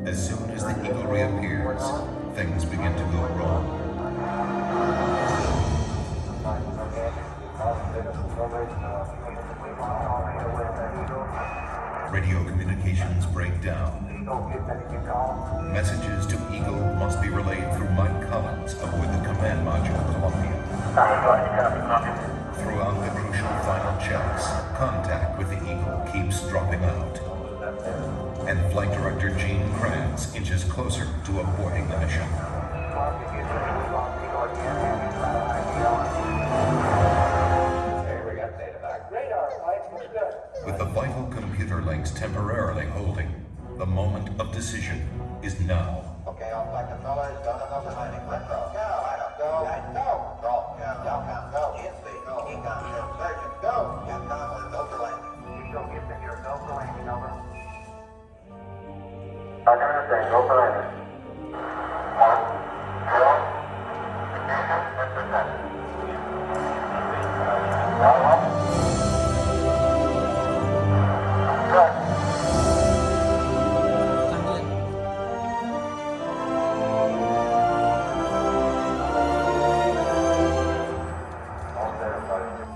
As soon as the Eagle reappears, things begin to go wrong. Radio communications break down. Messages to Eagle must be relayed through Mike Collins aboard the command module Columbia. Throughout the crucial final checks, contact with the Eagle keeps dropping out. And Flight Director Gene Kranz inches closer to aborting the mission. With the vital computer links temporarily holding, the moment of decision is now. Okay, all flight controllers, go to go behind him. Let's go. Go, Adam, go. Guys, go. Roll. Go. Delcom, go. Inspeed, go. Econ, go. Surgeon, go. Capcom, go for landing. Eagle, get in here. Go for landing, over. I can understand. Go for landing. 1, 0.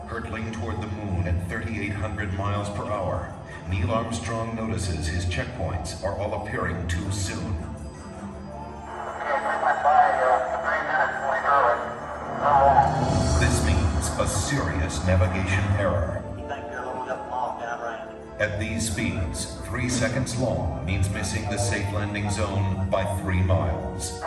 Hurtling toward the moon at 3,800 miles per hour, Neil Armstrong notices his checkpoints are all appearing too soon. This means a serious navigation error. At these speeds, 3 seconds long means missing the safe landing zone by 3 miles.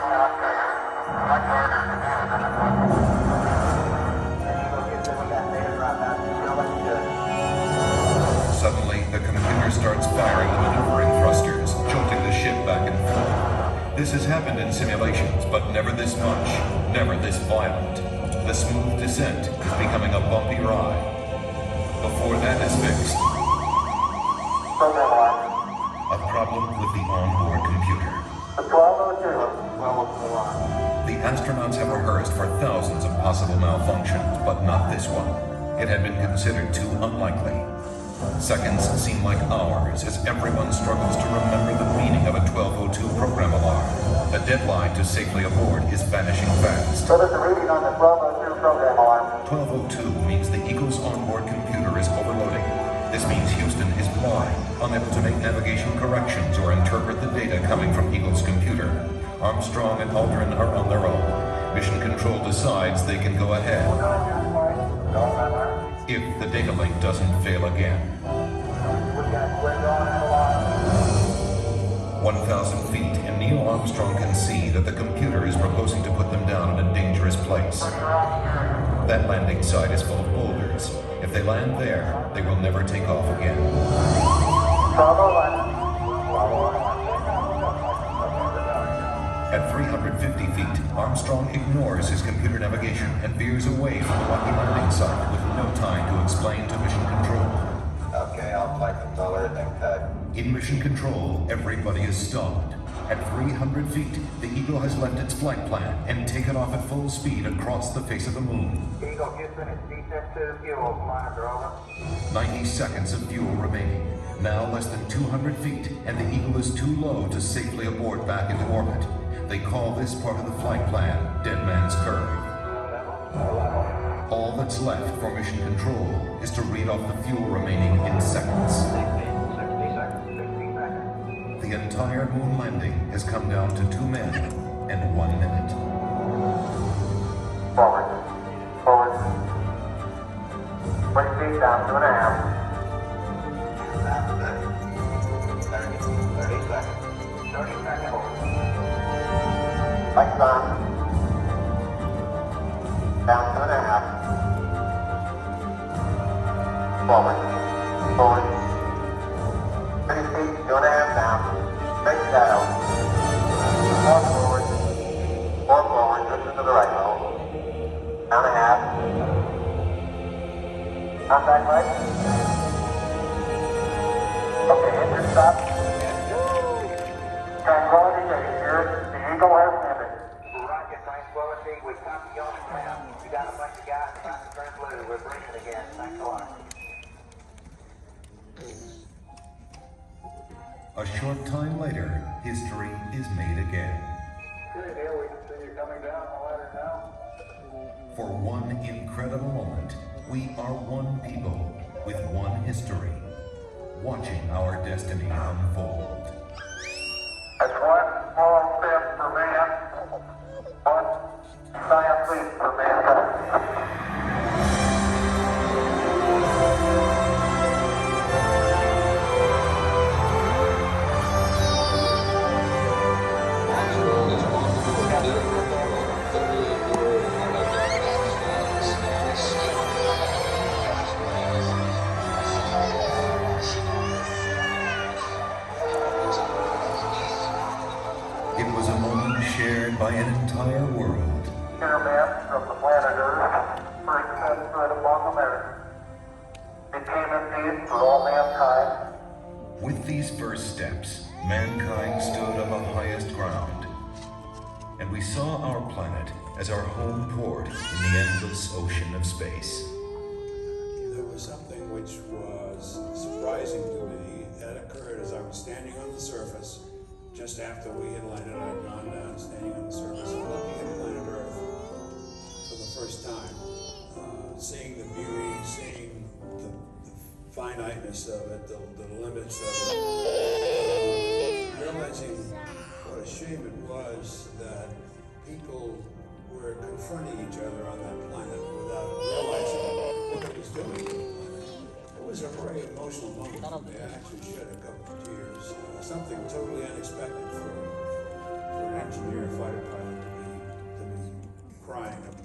Suddenly, the computer starts firing the maneuvering thrusters, jolting the ship back and forth. This has happened in simulations, but never this much, never this violent. The smooth descent is becoming a bumpy ride. Before that is fixed, a problem with the onboard computer. The astronauts have rehearsed for thousands of possible malfunctions, but not this one. It had been considered too unlikely. Seconds seem like hours as everyone struggles to remember the meaning of a 1202 program alarm. The deadline to safely aboard is vanishing fast. So there's a reading on the 1202 program alarm. 1202 means the Eagle's onboard computer is overloading. This means Houston is blind, unable to make navigation corrections or interpret the data coming from Eagle's computer. Armstrong and Aldrin are on their own. Mission Control decides they can go ahead if the data link doesn't fail again. 1,000 feet, and Neil Armstrong can see that the computer is proposing to put them down in a dangerous place. That landing site is full of boulders. If they land there, they will never take off again. At 350 feet, Armstrong ignores his computer navigation and veers away from the rocky landing site with no time to explain to Mission Control. Okay, all flight controllers and cut. In Mission Control, everybody is stunned. At 300 feet, the Eagle has left its flight plan and taken off at full speed across the face of the moon. Eagle Houston is descent to fuel. Monitor, over. 90 seconds of fuel remaining. Now less than 200 feet, and the Eagle is too low to safely abort back into orbit. They call this part of the flight plan Dead Man's Curve. All that's left for Mission Control is to read off the fuel remaining in seconds. 60 seconds. The entire moon landing has come down to 2 men and 1 minute. Forward. 20 feet down, 2.5. 30 seconds. 30 seconds. Lights on. Down 2.5. Forward. 30 feet, 2.5 down. Straight shadow. 4 forward, just to the right hole. Down 1/2. Contact light. Okay, engine stop. Tranquility Base here. The Eagle has landed. Roger, Tranquility. We copy you on the ground. You got a bunch of guys about to turn blue. We're breaking again. Thanks a lot. A short time later, history is made again. Okay, Neil, we can see you coming down the ladder now. For one incredible moment, we are one people with one history, watching our destiny unfold. That's one small step for man, one giant leap for mankind. It was a moment shared by an entire world. Here men from the planet Earth first set foot upon the earth, became indeed for all mankind. With these first steps, mankind stood on the highest ground, and we saw our planet as our home port in the endless ocean of space. There was something which was surprising to me that occurred as I was standing on the surface. Just after we had landed, I had gone down, standing on the surface and looking at planet Earth for the first time. Seeing the beauty, seeing the finiteness of it, the limits of it. Realizing what a shame it was that people were confronting each other on that planet without realizing what it was doing to the planet. It was a very emotional moment for me. I actually shed a couple of tears. Something totally unexpected for an engineer, fighter pilot to be crying about.